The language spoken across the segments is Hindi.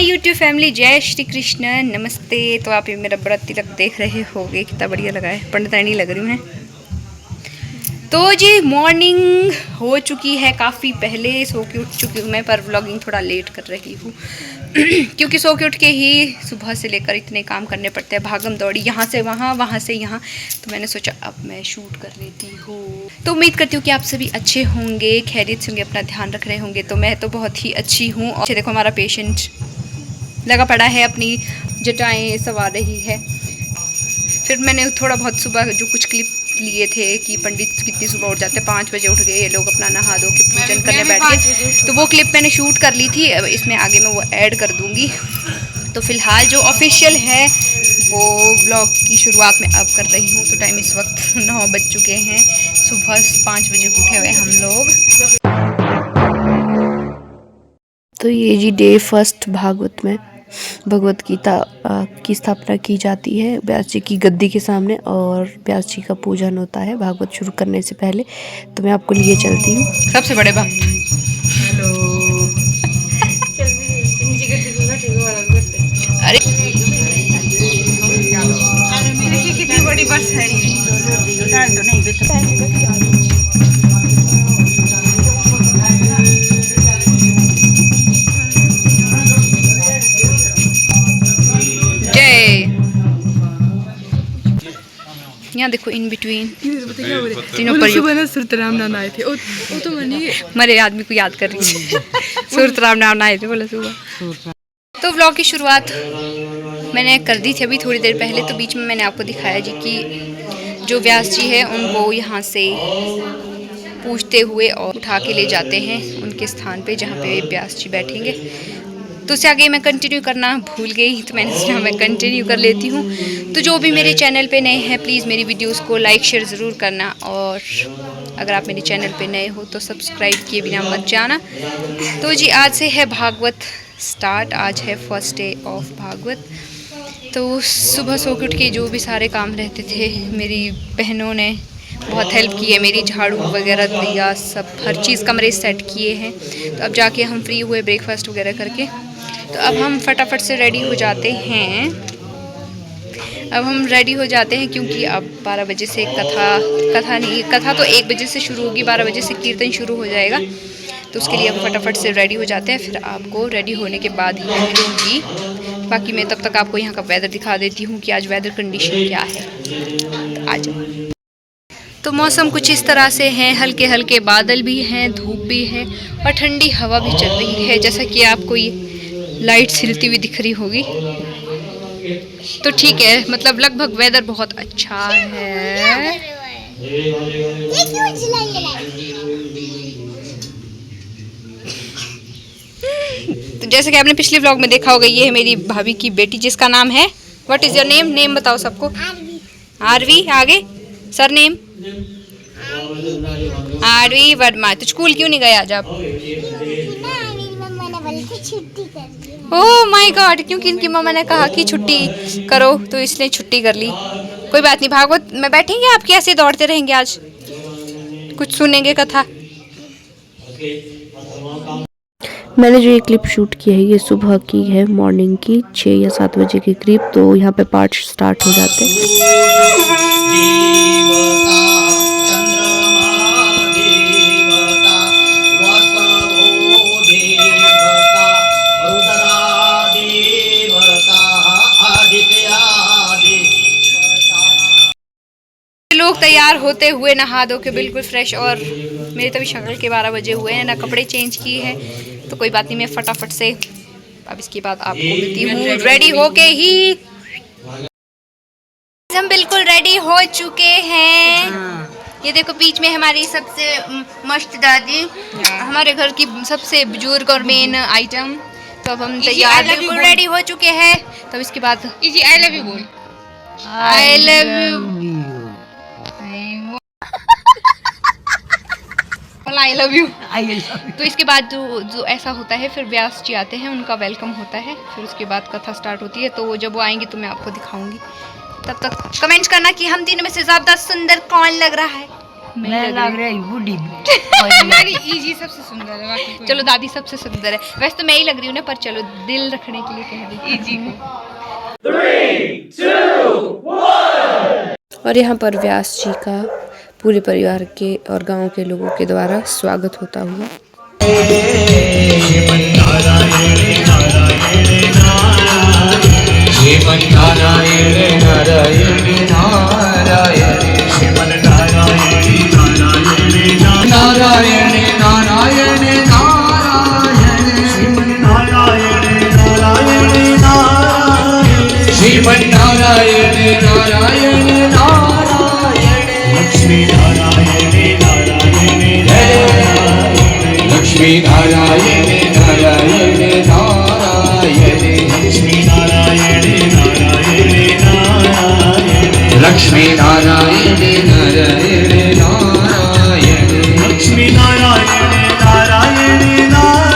यूट्यूब फैमिली, जय श्री कृष्ण, नमस्ते। तो आप ये मेरा व्रत तिलक देख रहे होंगे, कितना बढ़िया लगा है। पंडितानी लग रही हूँ मैं। तो जी मॉर्निंग हो चुकी है, काफ़ी पहले सो के उठ चुकी हूँ मैं, पर व्लॉगिंग थोड़ा लेट कर रही हूँ क्योंकि सो के उठ के ही सुबह से लेकर इतने काम करने पड़ते हैं, भागम दौड़ी, यहाँ से वहाँ, वहाँ से यहाँ। तो मैंने सोचा अब मैं शूट कर लेती हूँ। तो उम्मीद करती हूँ कि आप सभी अच्छे होंगे, खैरियत से होंगे, अपना ध्यान रख रहे होंगे। तो मैं तो बहुत ही अच्छी हूँ। और देखो हमारा पेशेंट लगा पड़ा है, अपनी जटाएँ संवार रही है। फिर मैंने थोड़ा बहुत सुबह जो कुछ क्लिप लिए थे कि पंडित कितनी सुबह उठ जाते हैं, 5 बजे उठ गए ये लोग, अपना नहा धो के पूजन करने बैठ गए, तो वो क्लिप मैंने शूट कर ली थी। अब इसमें आगे मैं वो ऐड कर दूँगी। तो फिलहाल जो ऑफिशियल है वो ब्लॉग की शुरुआत में अब कर रही हूँ। तो टाइम इस वक्त 9 बज चुके हैं, सुबह 5 बजे उठे हुए हम लोग। तो ये जी डे फर्स्ट भागवत में भगवत गीता की स्थापना की जाती है व्यास जी की गद्दी के सामने, और व्यास जी का पूजन होता है भागवत शुरू करने से पहले। तो मैं आपको लिए चलती हूँ। सबसे बड़े भक्त। हेलो। अरे देखिए कितनी बड़ी बस है ये, तो नहीं यहाँ देखो इन बिटवीन तीनों पर सुबह ना सुरतराम नाम आए थे। वो तो मरे आदमी को याद कर रही है सुरतराम नाम आए थे बोला सुबह। तो व्लॉग की शुरुआत मैंने कर दी थी अभी थोड़ी देर पहले। तो बीच में मैंने आपको दिखाया जी कि जो व्यास जी है उनको यहाँ से पूछते हुए और उठा के ले जाते हैं उनके स्थान पे जहाँ पे व्यास जी बैठेंगे। तो उससे आगे मैं कंटिन्यू करना भूल गई, तो मैंने सोचा मैं कंटिन्यू कर लेती हूँ। तो जो भी मेरे चैनल पे नए हैं प्लीज़ मेरी वीडियोस को लाइक शेयर ज़रूर करना, और अगर आप मेरे चैनल पे नए हो तो सब्सक्राइब किए बिना मत जाना। तो जी आज से है भागवत स्टार्ट, आज है फर्स्ट डे ऑफ भागवत। तो सुबह सो के उठ के जो भी सारे काम रहते थे मेरी बहनों ने बहुत हेल्प की है मेरी, झाड़ू वगैरह दिया, सब हर चीज़ कमरे सेट किए हैं। तो अब जाके हम फ्री हुए ब्रेकफास्ट वगैरह करके। तो अब हम फटाफट से रेडी हो जाते हैं। क्योंकि अब 12 बजे से कथा तो 1 बजे से शुरू होगी, 12 बजे से कीर्तन शुरू हो जाएगा। तो उसके लिए हम फटाफट से रेडी हो जाते हैं, फिर आपको रेडी होने के बाद ही मिलूँगी। बाकी मैं तब तक आपको यहाँ का वेदर दिखा देती हूँ कि आज वेदर कंडीशन क्या है। तो आज तो मौसम कुछ इस तरह से है, हल्के हल्के बादल भी हैं, धूप भी है और ठंडी हवा भी चल रही है, जैसा कि आपको ये लाइट हिलती हुई दिख रही होगी। तो ठीक है, मतलब लगभग वेदर बहुत अच्छा है। तो जैसे कि आपने पिछले व्लॉग में देखा होगा, ये है मेरी भाभी की बेटी जिसका नाम है, what is your name? Name बताओ सबको। आरवी। आगे सर नेम? आरवी वर्मा। तो स्कूल क्यों नहीं गए आज आप? ओह माय गॉड, क्योंकि इनकी मम्मा ने कहा कि छुट्टी करो तो इसलिए छुट्टी कर ली। कोई बात नहीं, भागवत में बैठेंगे आप, कैसे दौड़ते रहेंगे, आज कुछ सुनेंगे कथा। मैंने जो ये क्लिप शूट की है ये सुबह की है, मॉर्निंग की 6 या 7 बजे के करीब। तो यहाँ पे पार्ट स्टार्ट हो जाते हैं। लोग तैयार होते हुए नहा धो के बिल्कुल फ्रेश, और मेरे तभी शक्ल के 12 बजे हुए हैं ना, कपड़े चेंज किए हैं। तो कोई बात नहीं, मैं फटाफट से अब इसके बाद आपको मिलती हूँ रेडी होके ही। हम बिल्कुल रेडी हो चुके हैं। ये देखो बीच में हमारी सबसे मस्त दादी, हमारे घर की सबसे बुजुर्ग और मेन आइटम। तो अब हम तैयार बिल्कुल रेडी हो चुके हैं। तो इसके बाद आई लव यू बोल। I love you, I love you. तो इसके बाद जो ऐसा होता है, फिर व्यास जी आते हैं, उनका वेलकम होता है, फिर उसके बाद कथा स्टार्ट होती है। तो जब वो आएंगे तो मैं आपको दिखाऊंगी। तब तक कमेंट्स करना कि हम तीनों में से ज़्यादा सुंदर कौन लग रहा है। मैं लग रही बूढ़ी। हमारी इजी सबसे सुंदर है, बाकी चलो दादी सबसे सुंदर है। वैसे तो मैं ही लग रही हूँ ना, पर चलो दिल रखने के लिए कह दी इजी को। 3, 2, 1। और यहाँ पर व्यास जी का पूरे परिवार के और गांव के लोगों के द्वारा स्वागत होता हुआ। लक्ष्मी नारायण नारायण नारायण लक्ष्मी नारायण नारायण नारायण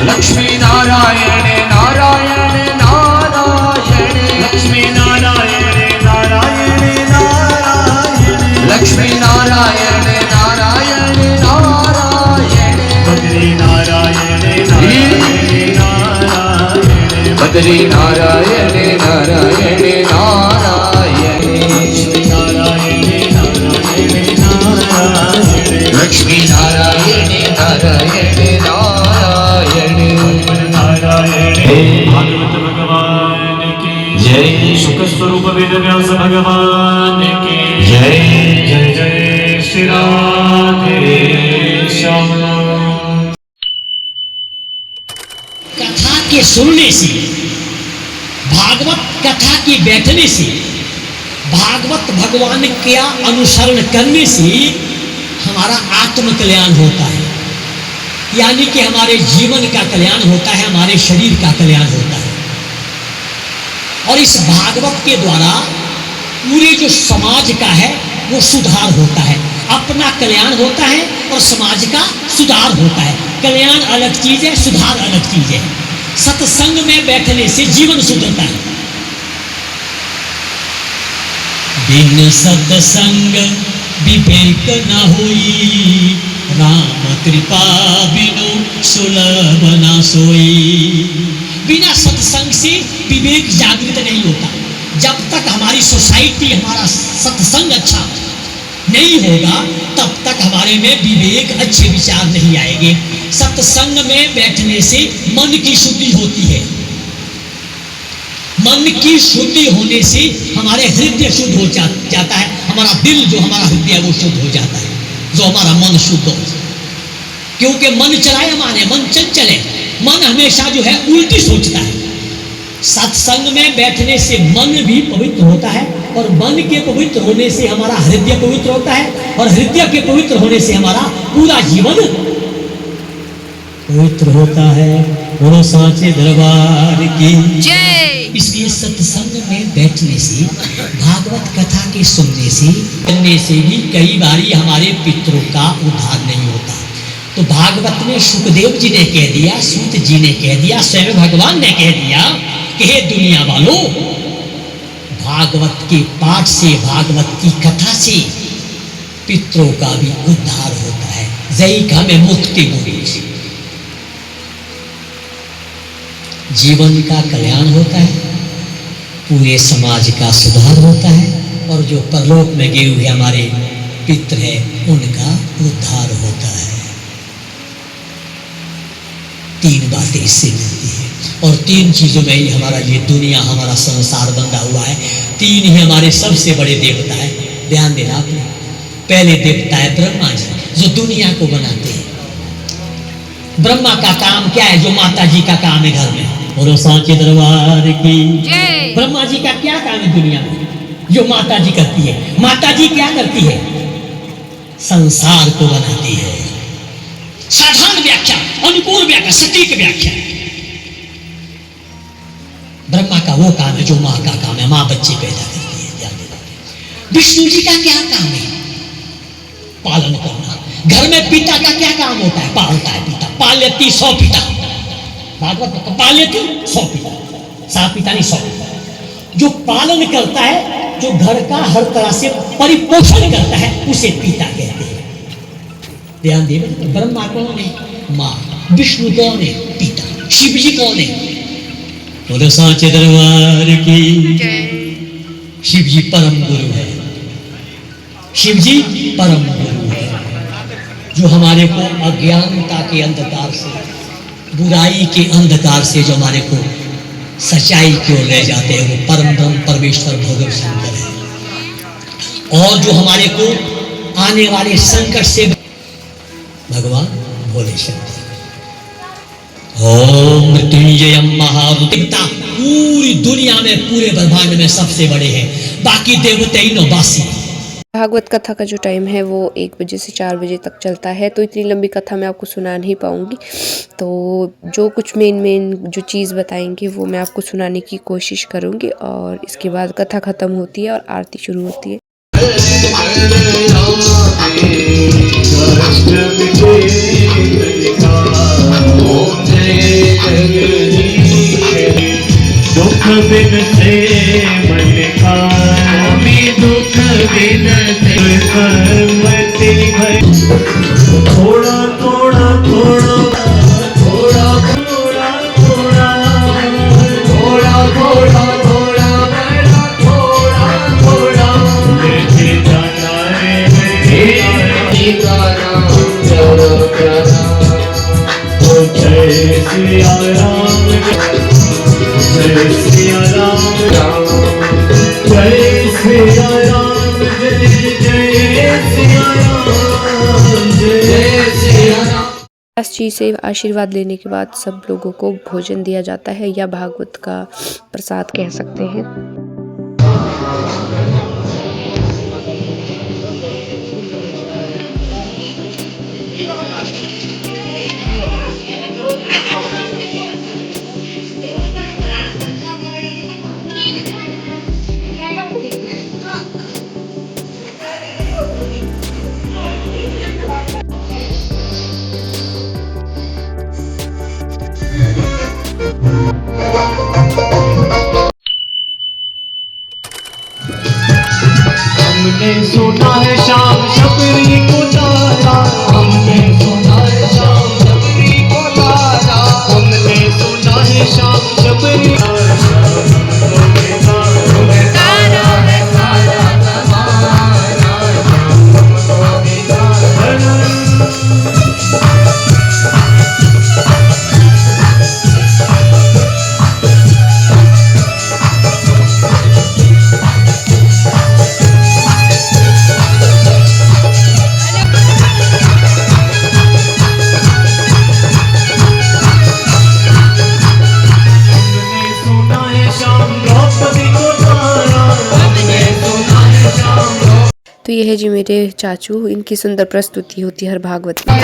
लक्ष्मी नारायण नारायण नारायण लक्ष्मी नारायण नारायण नारायण लक्ष्मी नारायण नारायण नारायण बद्री नारायण नारायण नारायण बद्री नारायण नारायण नारायण लक्ष्मी नारायण नारायण नारायण भागवत भगवान की जय। शुक स्वरूप वेद व्यास भगवान की जय। जय जय श्री राधे श्याम। कथा के सुनने से, भागवत कथा के बैठने से, भागवत भगवान का अनुसरण करने से हमारा आत्म कल्याण होता है, यानी कि हमारे जीवन का कल्याण होता है, हमारे शरीर का कल्याण होता है। और इस भागवत के द्वारा पूरे जो समाज का है वो सुधार होता है, अपना कल्याण होता है और समाज का सुधार होता है। कल्याण अलग चीज है, सुधार अलग चीज है। सत्संग में बैठने से जीवन सुधरता है। बिन सत्संग विवेक न होई, राम कृपा बिनु सुलभ न सोई। बिना सत्संग से विवेक जागृत नहीं होता। जब तक हमारी सोसाइटी, हमारा सत्संग अच्छा नहीं होगा तब तक हमारे में विवेक, अच्छे विचार नहीं आएंगे। सत्संग में बैठने से मन की शुद्धि होती है। मन की शुद्धि होने से हमारे हृदय शुद्ध हो जाता है। हमारा दिल, जो हमारा हृदय, वो शुद्ध हो जाता है, जो हमारा मन शुद्ध हो। क्योंकि मन चलायमान है, मन चंचल है, मन हमेशा जो है उल्टी सोचता है। सत्संग में बैठने से मन भी पवित्र होता है, और मन के पवित्र होने से हमारा हृदय पवित्र होता है, और हृदय के पवित्र होने से हमारा पूरा जीवन पवित्र होता है। बोलो सांचे दरबार की जय। इसलिए सत्संग में बैठने से, भागवत कथा के सुनने से, करने से भी कई बारी हमारे पितरों का उद्धार नहीं होता। तो भागवत में सुखदेव जी ने कह दिया, सूत जी ने कह दिया, स्वयं भगवान ने कह दिया कि हे दुनिया वालों, भागवत के पाठ से, भागवत की कथा से पितरों का भी उद्धार होता है। जैका में मुक्ति मिली, जीवन का कल्याण होता है, पूरे समाज का सुधार होता है, और जो परलोक में गए हुए हमारे पितर हैं उनका उद्धार होता है। तीन बातें इससे मिलती है, और तीन चीजों में ही हमारा ये दुनिया, हमारा संसार बंधा हुआ है। तीन ही हमारे सबसे बड़े देवता है। ध्यान देना आपने। पहले देवता है ब्रह्मा जी, जो दुनिया को बनाते हैं। ब्रह्मा का काम क्या है? जो माता जी का काम है घर में। बोलो सांचे दरबार की जय। ब्रह्मा जी का क्या काम है दुनिया में? जो माता जी करती है। माता जी क्या करती है? संसार को बनाती है। साधारण व्याख्या, अनुकूल व्याख्या, सटीक व्याख्या। ब्रह्मा का वो काम है जो माँ का काम है, माँ बच्चे पैदा करती है। ध्यान देना। विष्णु जी का क्या काम है? पालन करना। घर में पिता का क्या काम होता है? पालता है पिता। पाल्यति 100 पिता। भागवत पाल्यति 100 पिता, 7 पिता नहीं 100 पिता। जो पालन करता है जो घर का हर तरह से परिपोषण करता है उसे पिता कहते हैं। ध्यान दे, ब्रह्मा कौन है? माँ। विष्णु कौन है? पिता। शिव जी कौन है? बोलो सांचे दरबार की। शिव जी परम गुरु है। शिव जी परम गुरु है, जो हमारे को अज्ञानता के अंधकार से, बुराई के अंधकार से जो हमारे को सच्चाई की ओर ले जाते हैं, वो परम ब्रह्म परमेश्वर भगवान शंकर है। और जो हमारे को आने वाले संकट से भगवान भोले शंकर। ओम मृत्युंजय महादेवता पूरी दुनिया में, पूरे ब्रह्मांड में सबसे बड़े हैं, बाकी देवते ही नवासी। भागवत कथा का जो टाइम है वो 1 बजे से 4 बजे तक चलता है, तो इतनी लंबी कथा मैं आपको सुना नहीं पाऊँगी। तो जो कुछ मेन जो चीज़ बताएंगे वो मैं आपको सुनाने की कोशिश करूँगी, और इसके बाद कथा ख़त्म होती है और आरती शुरू होती है। दुख बिन से मन का दुख बिन से सर्वति भय। थोड़ा थोड़ा थोड़ा थोड़ा थोड़ा थोड़ा थोड़ा थोड़ा थोड़ा थोड़ा थोड़ा लेके जाना है जय सिया राम, जय सिया राम, जय सिया राम, जय सिया राम, जय सिया राम। व्यास जी से आशीर्वाद लेने के बाद सब लोगों को भोजन दिया जाता है, या भागवत का प्रसाद कह सकते हैं। हमने सुना है शाम शबरी को तारा, हमने सुना है शाम शबरी को तारा, हमने सुना है शाम शबरी तो ये है जी मेरे चाचू, इनकी सुंदर प्रस्तुति होती है हर भागवत में।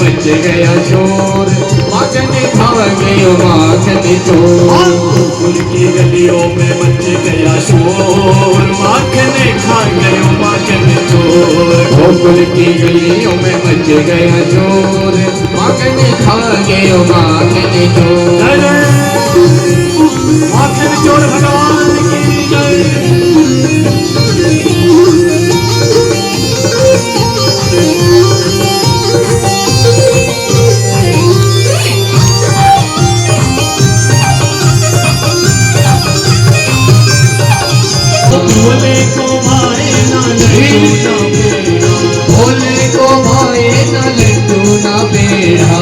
मच गया शोर, माखने खा गयो माखने चोर, गोकुल की गलियों में मच गया शोर, माखने खा गयो माखने चोर, गोकुल की गलियों में मच गया शोर, माखने खा गयो माखने चोर। माखने चोर भगवान की जय। भोले को भाए ना लड्डू ना पेड़ा,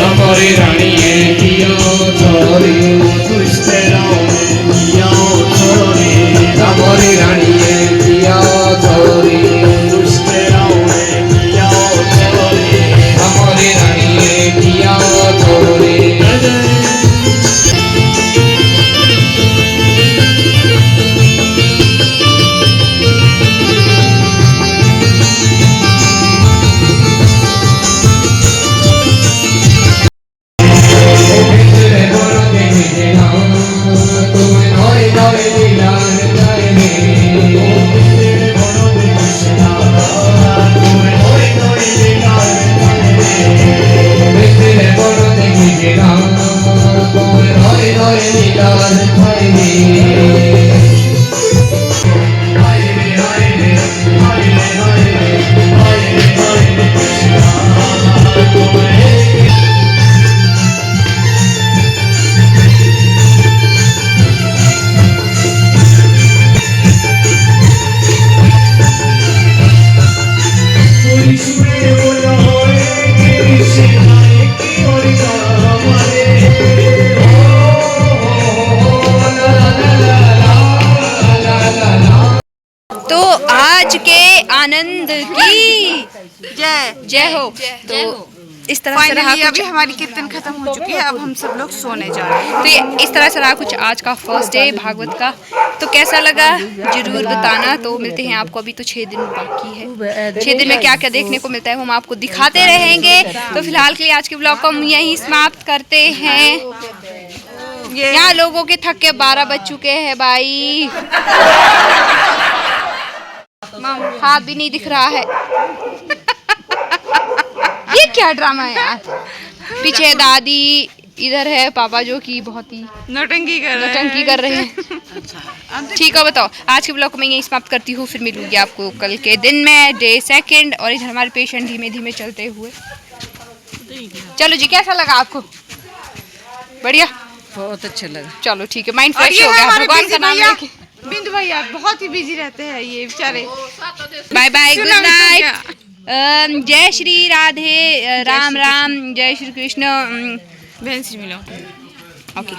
हमारी रानिए किया चोरी दुष्ट राव ने किया चोरी हमारी रानिए किया चोरी दुष्ट राव ने किया चोरी हमारी रानिए किया चोरी तो आज के आनंद की जय हो। तो इस तरह से रहा फाइनली अभी कुछ, हमारी कीर्तन खत्म हो चुकी है। अब हम सब लोग सोने जा रहे हैं। तो ये इस तरह से रहा कुछ आज का फर्स्ट डे भागवत का। तो कैसा लगा जरूर बताना। तो मिलते हैं आपको, अभी तो 6 दिन बाकी है। 6 दिन में क्या क्या देखने को मिलता है वो हम आपको दिखाते रहेंगे। तो फिलहाल के लिए आज के ब्लॉग को हम यहीं समाप्त करते हैं। यहाँ लोगों के थक के 12 बज चुके हैं भाई। हाथ भी नहीं दिख रहा है। ये क्या ड्रामा है यार। पीछे दादी, इधर है पापा जो कि बहुत ही नौटंकी कर रहे हैं। ठीक है, बताओ आज के ब्लॉग को मैं यहीं समाप्त करती हूँ। फिर मिलूंगी आपको कल के दिन में, डे 2। और इधर हमारे पेशेंट धीमे धीमे चलते हुए। चलो जी, कैसा लगा आपको? बढ़िया, बहुत अच्छा लगा। चलो ठीक है, माइंड फ्रेश हो गया भगवान का नाम लेके। बिंदु भैया बहुत ही बिजी रहते हैं ये बेचारे। बाय बाय, गुड सुना भी तो नाइट। जय श्री राधे, राम राम, जय श्री कृष्ण। बहन से मिलो। ओके।